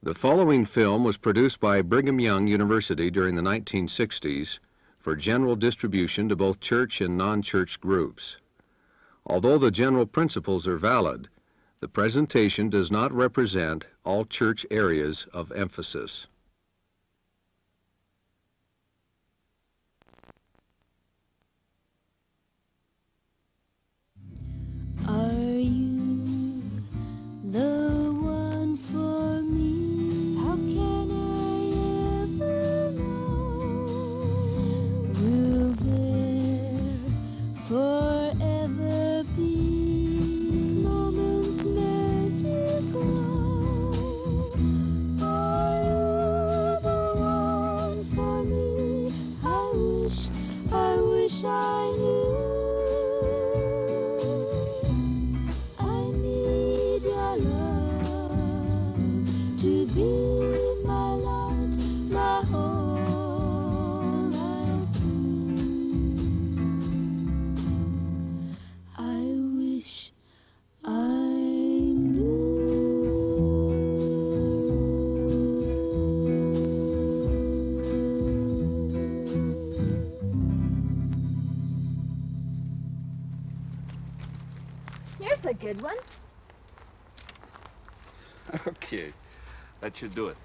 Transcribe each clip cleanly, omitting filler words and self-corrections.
The following film was produced by Brigham Young University during the 1960s for general distribution to both church and non-church groups. Although the general principles are valid, the presentation does not represent all church areas of emphasis. Are you the one for me? How can I ever know? Will there forever be this moment's magical? Are you the one for me? I wish I knew. To be my light, my whole life through. I wish I knew. Here's a good one. Okay, that should do it.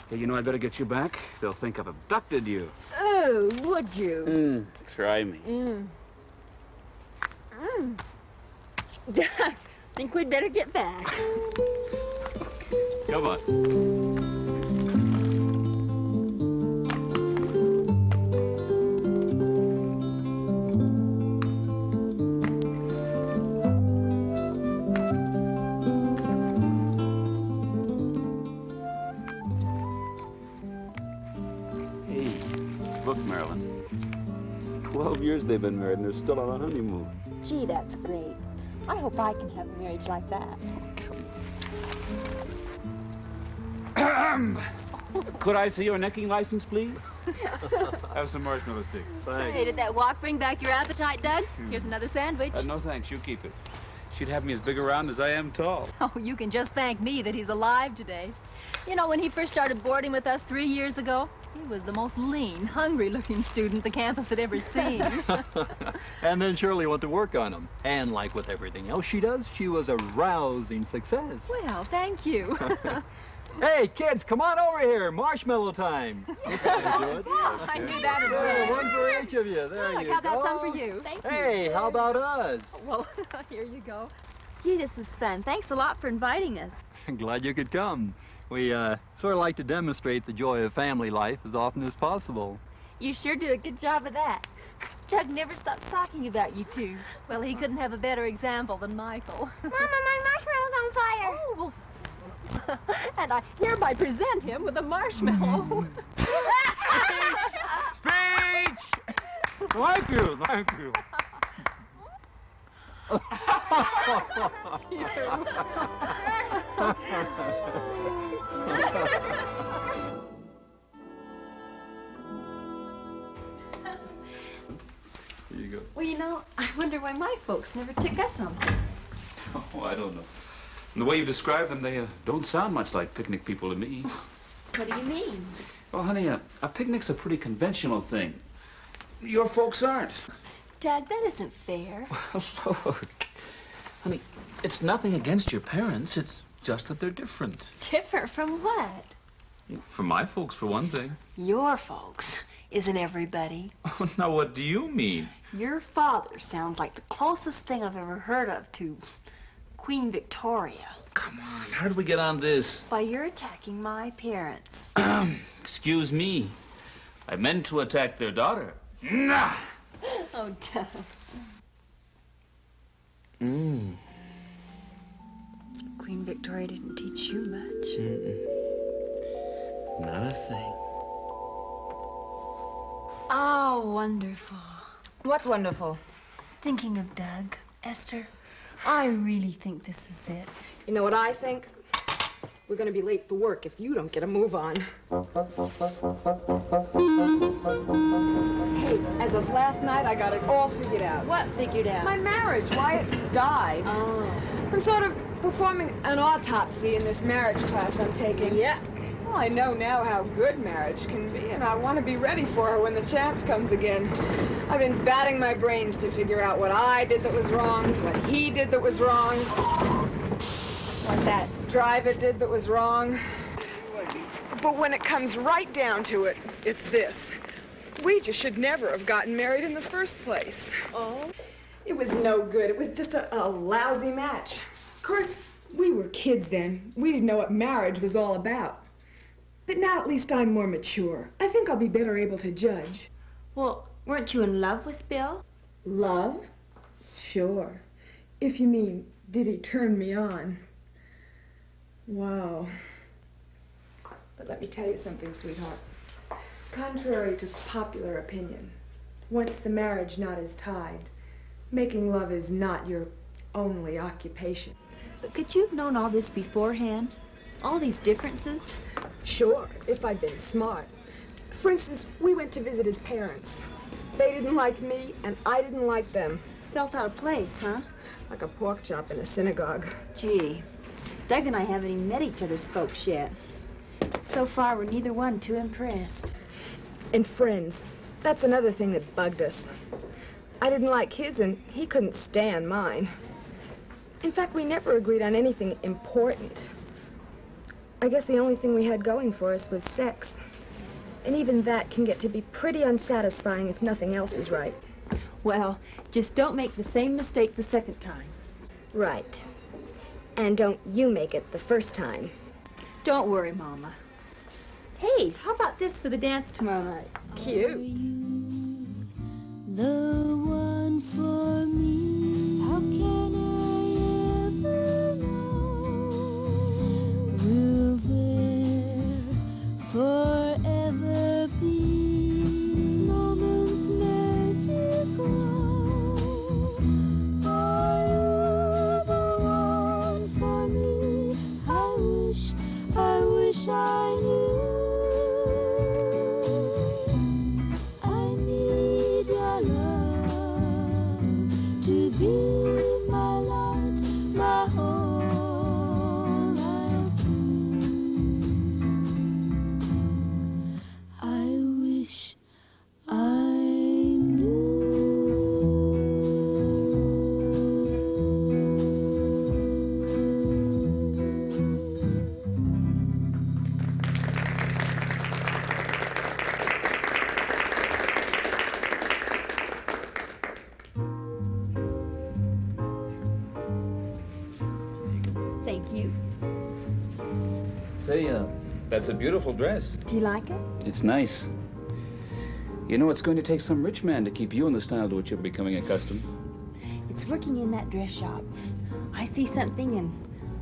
Hey, you know, I'd better get you back. They'll think I've abducted you. Oh, would you? Try me. I think we'd better get back. Come on. Look, Marilyn. 12 years they've been married and they're still on a honeymoon. Gee, that's great. I hope I can have a marriage like that. Could I see your necking license, please? Have some marshmallow sticks. Thanks. Say, did that walk bring back your appetite, Doug? Here's another sandwich. No, thanks. You keep it. She'd have me as big around as I am tall. Oh, you can just thank me that he's alive today. You know, when he first started boarding with us 3 years ago, he was the most lean, hungry-looking student the campus had ever seen. And then Shirley went to work on him. And like with everything else she does, she was a rousing success. Well, thank you. Hey, kids, come on over here. Marshmallow time. This sounded good. I knew that would Hey, work. one for each of you. There Look, you how go. about some for you? Thank you. Hey, how about us? Well, here you go. Gee, this is fun. Thanks a lot for inviting us. Glad you could come. We sort of like to demonstrate the joy of family life as often as possible. You sure do a good job of that. Doug never stops talking about you two. Well, he couldn't have a better example than Michael. Mama, my marshmallow's on fire. Oh, well, and I hereby present him with a marshmallow. Speech! Thank you, thank you. Here you go. Well, you know, I wonder why my folks never took us on picnics. Oh, I don't know. And the way you describe them, they don't sound much like picnic people to me. What do you mean? Well, honey, a picnic's a pretty conventional thing. Your folks aren't. Doug, that isn't fair. Look, honey, it's nothing against your parents. It's just that they're different. Different from what? From my folks, for one thing. Your folks isn't everybody. Oh, now what do you mean? Your father sounds like the closest thing I've ever heard of to Queen Victoria. Come on, how did we get on this? Why, you're attacking my parents. Excuse me. I meant to attack their daughter. Nah! Oh, Doug. Queen Victoria didn't teach you much. Not a thing. Oh, wonderful. What's wonderful? Thinking of Doug, Esther, I really think this is it. You know what I think? We're gonna be late for work if you don't get a move on. Hey, as of last night, I got it all figured out. What figured out? My marriage, Wyatt died. Oh. I'm sort of performing an autopsy in this marriage class I'm taking. Yeah. Well, I know now how good marriage can be, and I want to be ready for her when the chance comes again. I've been batting my brains to figure out what I did that was wrong, what he did that was wrong, what that driver did that was wrong. But when it comes right down to it, it's this. We just should never have gotten married in the first place. Oh? It was no good. It was just a lousy match. Of course, we were kids then. We didn't know what marriage was all about. But now at least I'm more mature. I think I'll be better able to judge. Well, weren't you in love with Bill? Love? Sure. If you mean, did he turn me on? Wow. But let me tell you something, sweetheart. Contrary to popular opinion, once the marriage knot is tied, making love is not your only occupation. But could you have known all this beforehand? All these differences? Sure, if I'd been smart. For instance, we went to visit his parents. They didn't like me, and I didn't like them. Felt out of place, huh? Like a pork chop in a synagogue. Gee, Doug and I haven't even met each other's folks yet. So far, we're neither one too impressed. And friends. That's another thing that bugged us. I didn't like his, and he couldn't stand mine. In fact, we never agreed on anything important. I guess the only thing we had going for us was sex. And even that can get to be pretty unsatisfying if nothing else is right. Well, just don't make the same mistake the second time. Right. And don't you make it the first time. Don't worry, Mama. Hey, how about this for the dance tomorrow night? Cute. The one for me. How can I ever know? Will there forever be this moment's magical? Are you the one for me? I wish I knew. Be my light, my whole life through. I wish I knew. Thank you. Say, that's a beautiful dress. Do you like it? It's nice. You know, it's going to take some rich man to keep you in the style to which you're becoming accustomed. It's working in that dress shop. I see something and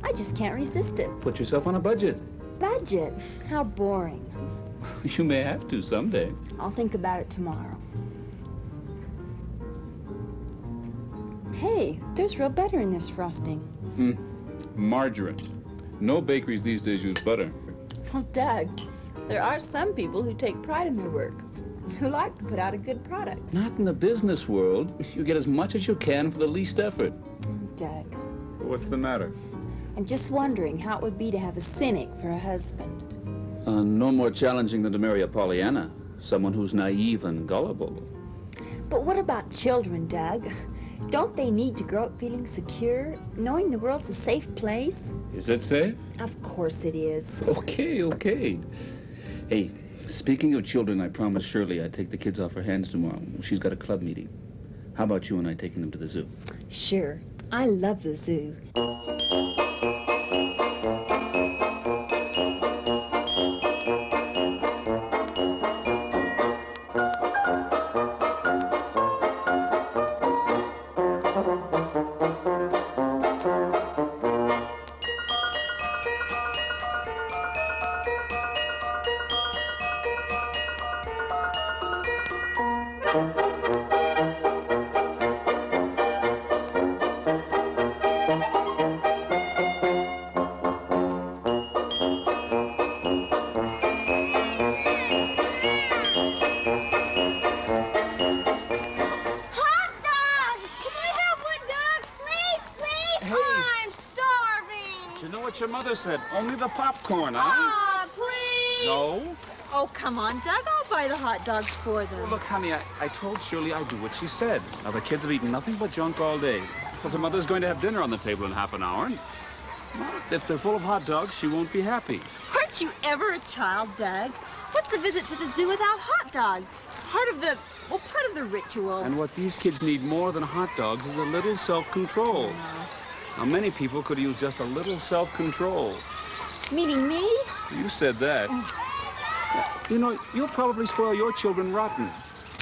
I just can't resist it. Put yourself on a budget. Budget? How boring. You may have to someday. I'll think about it tomorrow. Hey, there's real butter in this frosting. Margarine. No bakeries these days use butter. Well, Doug, there are some people who take pride in their work, who like to put out a good product. Not in the business world. You get as much as you can for the least effort. Doug, What's the matter? I'm just wondering how it would be to have a cynic for a husband. No more challenging than to marry a Pollyanna. Someone who's naive and gullible. But what about children, Doug? Don't they need to grow up feeling secure, knowing the world's a safe place? Is it safe? Of course it is. Okay. Hey, speaking of children, I promised Shirley I'd take the kids off her hands tomorrow. She's got a club meeting. How about you and I taking them to the zoo? Sure. I love the zoo. what your mother said. Only the popcorn, huh? Aw, please! No? Oh, come on, Doug. I'll buy the hot dogs for them. Well, look, honey, I told Shirley I'd do what she said. Now, the kids have eaten nothing but junk all day. But the mother's going to have dinner on the table in half an hour. And, well, if they're full of hot dogs, she won't be happy. Weren't you ever a child, Doug? What's a visit to the zoo without hot dogs? It's part of the ritual. And what these kids need more than hot dogs is a little self-control. Now, many people could use just a little self-control. Meaning me? You said that. You know, you'll probably spoil your children rotten.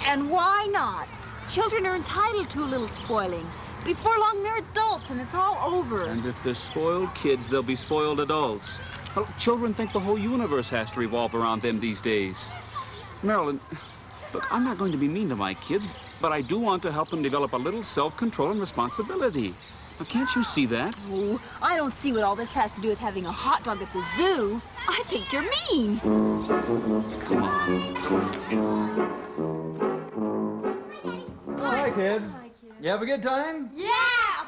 And why not? Children are entitled to a little spoiling. Before long, they're adults, and it's all over. And if they're spoiled kids, they'll be spoiled adults. Well, children think the whole universe has to revolve around them these days. Marilyn, look, I'm not going to be mean to my kids, but I do want to help them develop a little self-control and responsibility. Now, can't you see that? Oh, I don't see what all this has to do with having a hot dog at the zoo. I think you're mean. Come on, kids. Hi, kids. You have a good time? Yeah,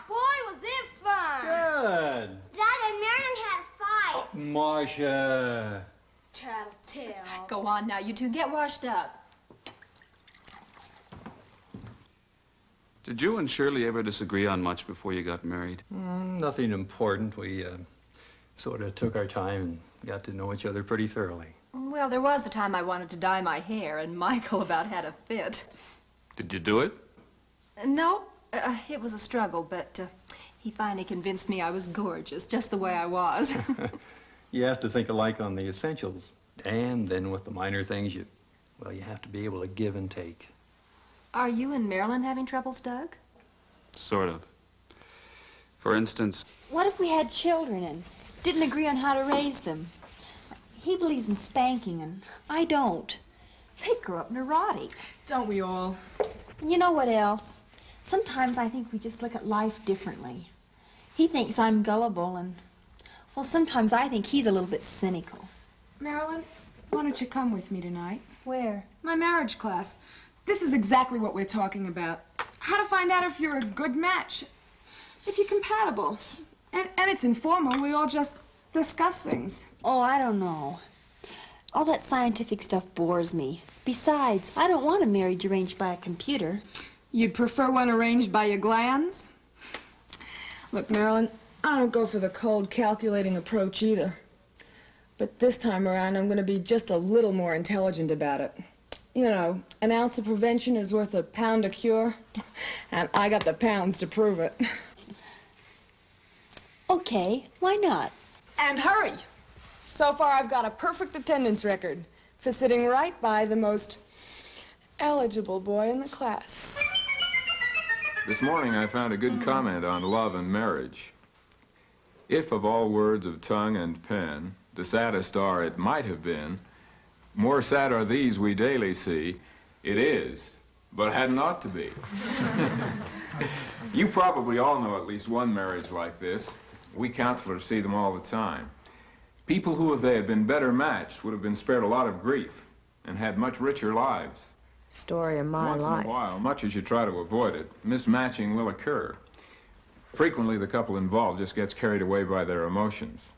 boy, was it fun. Good. Dad and Marilyn had a fight. Marcia. Tattletale. Go on now, you two. Get washed up. Did you and Shirley ever disagree on much before you got married? Nothing important. We sort of took our time and got to know each other pretty thoroughly. Well, there was the time I wanted to dye my hair, and Michael about had a fit. Did you do it? No, it was a struggle, but he finally convinced me I was gorgeous, just the way I was. You have to think alike on the essentials. And then with the minor things, you have to be able to give and take. Are you and Marilyn having troubles, Doug? Sort of. For instance... What if we had children and didn't agree on how to raise them? He believes in spanking, and I don't. They'd grow up neurotic. Don't we all? And you know what else? Sometimes I think we just look at life differently. He thinks I'm gullible, and, well, sometimes I think he's a little bit cynical. Marilyn, why don't you come with me tonight? Where? My marriage class. This is exactly what we're talking about. How to find out if you're a good match, if you're compatible. And it's informal. We all just discuss things. Oh, I don't know. All that scientific stuff bores me. Besides, I don't want a marriage arranged by a computer. You'd prefer one arranged by your glands? Look, Marilyn, I don't go for the cold, calculating approach either. But this time around, I'm going to be just a little more intelligent about it. You know, an ounce of prevention is worth a pound of cure, and I got the pounds to prove it. Okay, why not? And hurry! So far, I've got a perfect attendance record for sitting right by the most eligible boy in the class. This morning, I found a good comment on love and marriage. If of all words of tongue and pen, the saddest are it might have been, more sad are these we daily see. It is, but hadn't ought to be. You probably all know at least one marriage like this. We counselors see them all the time. People who, if they had been better matched, would have been spared a lot of grief and had much richer lives. Story of my life. Once in a while, much as you try to avoid it, mismatching will occur. Frequently, the couple involved just gets carried away by their emotions.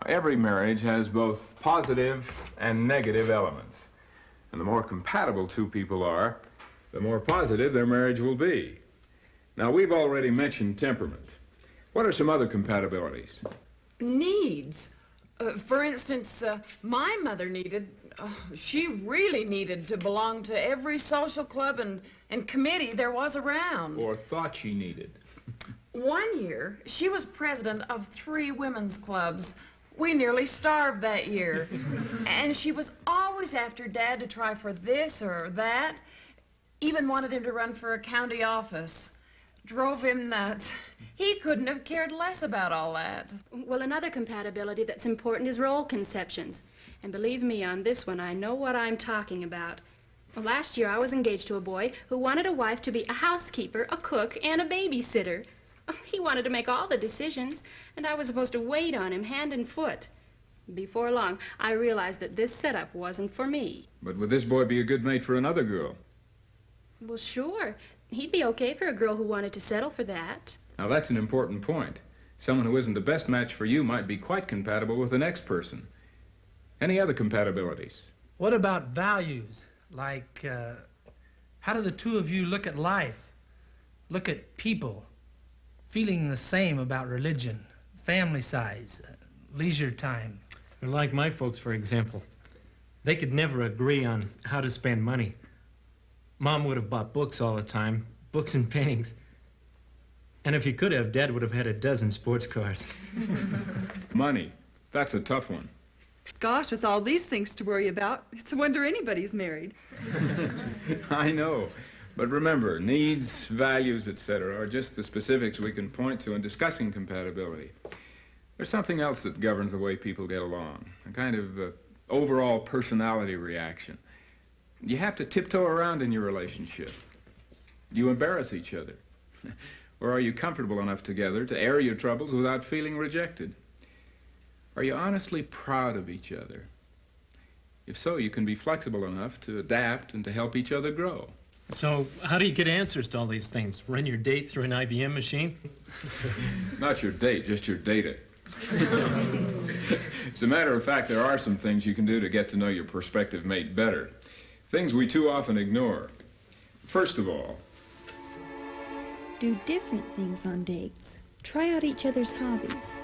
Every marriage has both positive and negative elements. And the more compatible two people are, the more positive their marriage will be. Now, we've already mentioned temperament. What are some other compatibilities? Needs. For instance, my mother she really needed to belong to every social club and committee there was around. Or thought she needed. One year, she was president of 3 women's clubs. We nearly starved that year. And she was always after Dad to try for this or that. Even wanted him to run for a county office. Drove him nuts. He couldn't have cared less about all that. Well, another compatibility that's important is role conceptions. And believe me, on this one, I know what I'm talking about. Well, last year, I was engaged to a boy who wanted a wife to be a housekeeper, a cook, and a babysitter. He wanted to make all the decisions, and I was supposed to wait on him hand and foot. Before long, I realized that this setup wasn't for me. But would this boy be a good mate for another girl? Well, sure. He'd be okay for a girl who wanted to settle for that. Now, that's an important point. Someone who isn't the best match for you might be quite compatible with the next person. Any other compatibilities? What about values? Like, how do the two of you look at life, look at people, feeling the same about religion, family size, leisure time? Like my folks, for example. They could never agree on how to spend money. Mom would have bought books all the time, books and paintings. And if he could have, Dad would have had a dozen sports cars. Money. That's a tough one. Gosh, with all these things to worry about, it's a wonder anybody's married. I know. But remember, needs, values, etc. are just the specifics we can point to in discussing compatibility. There's something else that governs the way people get along, a kind of overall personality reaction. You have to tiptoe around in your relationship. You embarrass each other. Or are you comfortable enough together to air your troubles without feeling rejected? Are you honestly proud of each other? If so, you can be flexible enough to adapt and to help each other grow. So, how do you get answers to all these things? Run your date through an IBM machine? Not your date, just your data. As a matter of fact, there are some things you can do to get to know your prospective mate better. Things we too often ignore. First of all, do different things on dates. Try out each other's hobbies.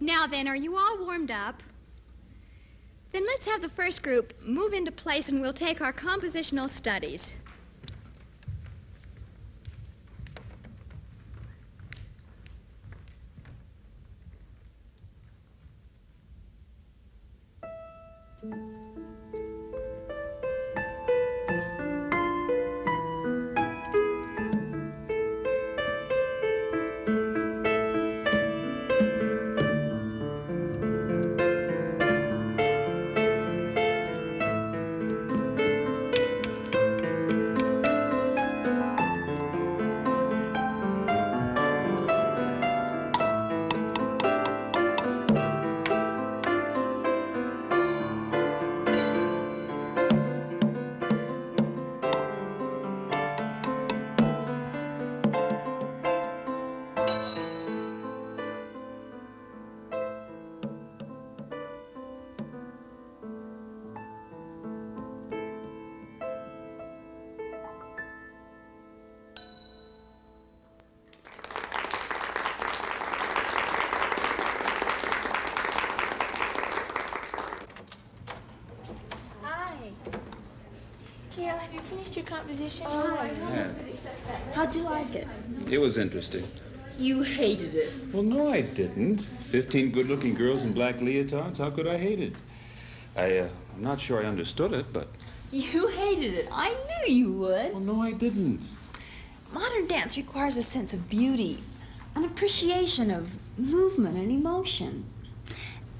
Now then, are you all warmed up? Then let's have the first group move into place and we'll take our compositional studies. Gail, have you finished your composition? Yeah. How'd you like it? It was interesting. You hated it. Well, no, I didn't. 15 good-looking girls in black leotards. How could I hate it? I'm not sure I understood it, but... You hated it. I knew you would. Well, no, I didn't. Modern dance requires a sense of beauty, an appreciation of movement and emotion.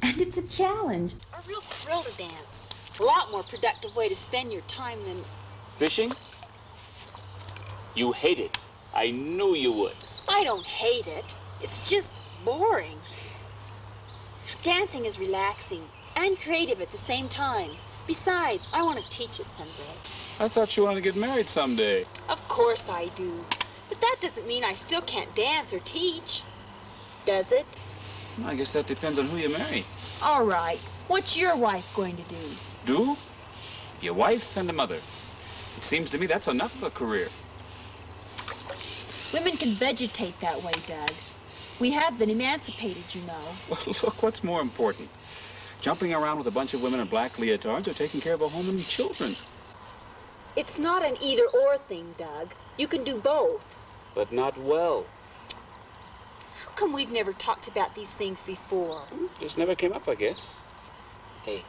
And it's a challenge. A real thrill to dance. A lot more productive way to spend your time than... Fishing? You hate it. I knew you would. I don't hate it. It's just boring. Dancing is relaxing and creative at the same time. Besides, I want to teach it someday. I thought you wanted to get married someday. Of course I do. But that doesn't mean I still can't dance or teach. Does it? I guess that depends on who you marry. All right. What's your wife going to do? Do? Your wife and a mother. It seems to me that's enough of a career. Women can vegetate that way, Doug. We have been emancipated, you know. Well, look, what's more important? Jumping around with a bunch of women in black leotards or taking care of a home and children? It's not an either-or thing, Doug. You can do both. But not well. How come we've never talked about these things before? Just never came up, I guess. Hey.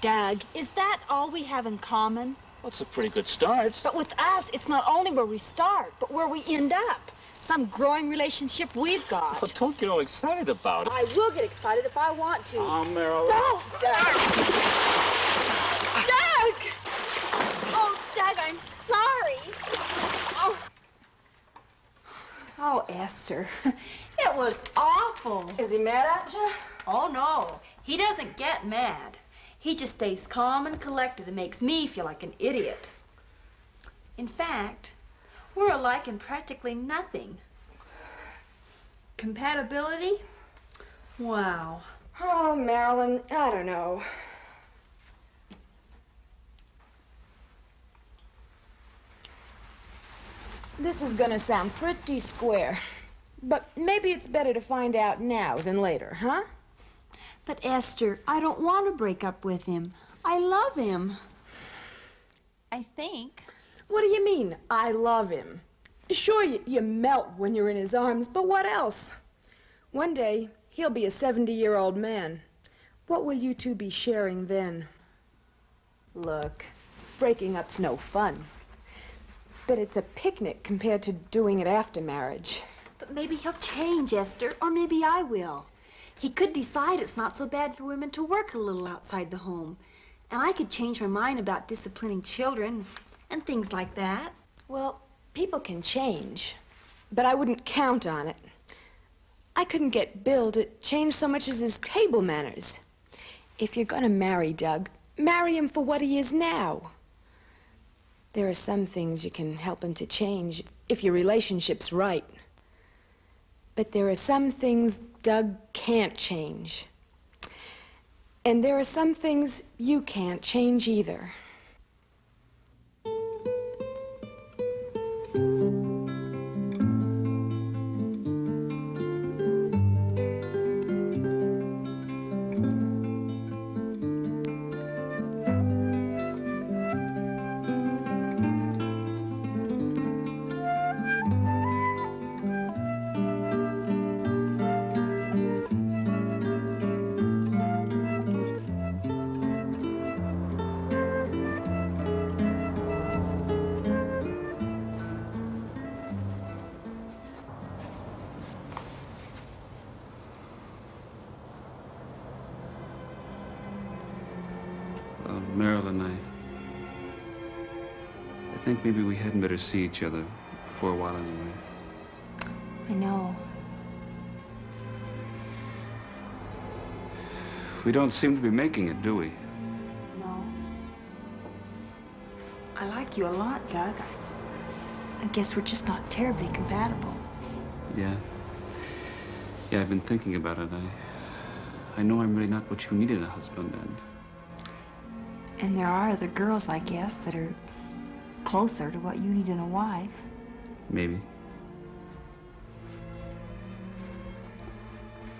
Doug, is that all we have in common? Well, it's a pretty good start. But with us, it's not only where we start, but where we end up. Some growing relationship we've got. Well, don't get all excited about it. I will get excited if I want to. Oh, Meryl. Don't, Doug! Doug! Oh, Doug, I'm sorry. Oh, Esther, it was awful. Is he mad at you? Oh, no. He doesn't get mad. He just stays calm and collected and makes me feel like an idiot. In fact, we're alike in practically nothing. Compatibility? Wow. Oh, Marilyn, I don't know. This is gonna sound pretty square, but maybe it's better to find out now than later, huh? But Esther, I don't want to break up with him. I love him. I think. What do you mean, I love him? Sure, you melt when you're in his arms, but what else? One day, he'll be a 70-year-old man. What will you two be sharing then? Look, breaking up's no fun. But it's a picnic compared to doing it after marriage. But maybe he'll change, Esther, or maybe I will. He could decide it's not so bad for women to work a little outside the home. And I could change my mind about disciplining children and things like that. Well, people can change, but I wouldn't count on it. I couldn't get Bill to change so much as his table manners. If you're gonna marry Doug, marry him for what he is now. There are some things you can help him to change if your relationship's right. But there are some things Doug can't change. And there are some things you can't change either. Marilyn, I think maybe we hadn't better see each other for a while anyway. I know. We don't seem to be making it, do we? No. I like you a lot, Doug. I guess we're just not terribly compatible. Yeah. Yeah, I've been thinking about it. I know I'm really not what you need in a husband, And there are other girls, I guess, that are closer to what you need in a wife. Maybe.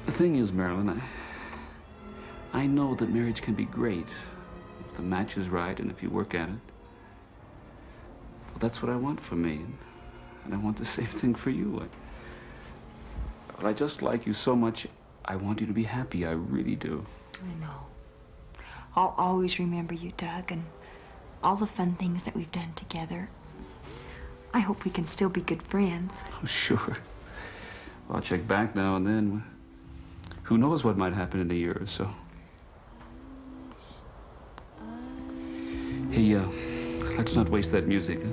The thing is, Marilyn, I know that marriage can be great if the match is right and if you work at it. Well, that's what I want for me, and I want the same thing for you. But I just like you so much, I want you to be happy. I really do. I know. I'll always remember you, Doug, and all the fun things that we've done together. I hope we can still be good friends. Oh, sure. Well, I'll check back now and then. Who knows what might happen in a year or so. Hey, let's not waste that music. Huh?